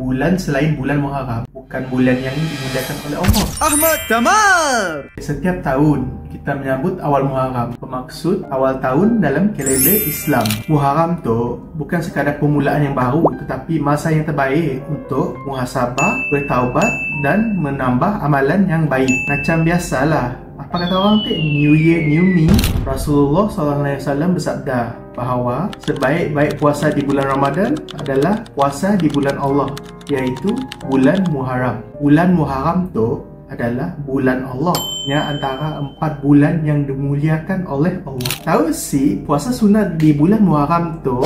bulan selain bulan Muharram bukan bulan yang dimuliakan oleh Allah. Ahmad Damar. Setiap tahun kita menyambut awal Muharram, bermaksud awal tahun dalam kalender Islam. Muharram tu bukan sekadar permulaan yang baru, tetapi masa yang terbaik untuk muhasabah, bertaubat dan menambah amalan yang baik. Macam biasalah, apa kata orang tu? New Year, New Me. Rasulullah SAW bersabda bahawa sebaik-baik puasa di bulan Ramadan adalah puasa di bulan Allah, iaitu bulan Muharram. Bulan Muharram tu adalah bulan Allah, yang antara 4 bulan yang dimuliakan oleh Allah. Tahu si puasa sunat di bulan Muharram tu?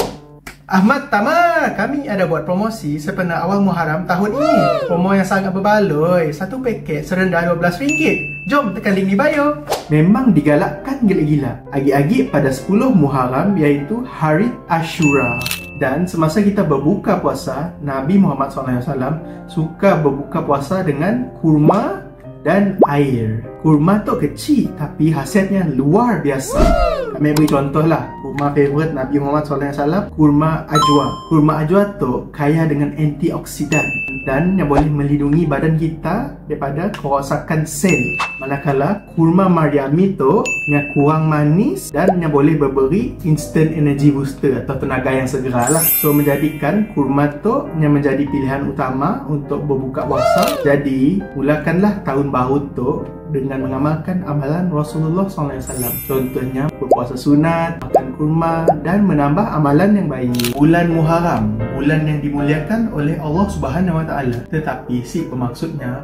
Ahmad Damar, kami ada buat promosi sepenuh awal Muharram tahun ini. Promo yang sangat berbaloi, satu paket serendah RM12. Jom tekan link di bio. Memang digalakkan gila-gila. Agi-agi pada 10 Muharram, iaitu hari Ashura. Dan semasa kita berbuka puasa, Nabi Muhammad SAW suka berbuka puasa dengan kurma dan air. Kurma tu kecil tapi hasilnya luar biasa. Kami beri contoh lah. Kurma favourite Nabi Muhammad SAW, kurma ajwa. Kurma ajwa tu kaya dengan antioksidan dan yang boleh melindungi badan kita daripada kerosakan sel. Manakala kurma Maryami tu yang kurang manis dan yang boleh memberi instant energy booster atau tenaga yang segera lah. So menjadikan kurma tu yang menjadi pilihan utama untuk berbuka puasa. Jadi mulakanlah tahun baru tu dengan mengamalkan amalan Rasulullah SAW. Contohnya berpuasa sunat, makan kurma dan menambah amalan yang baik. Bulan Muharram, bulan yang dimuliakan oleh Allah Subhanahu Wa Taala. Tetapi si pemaksudnya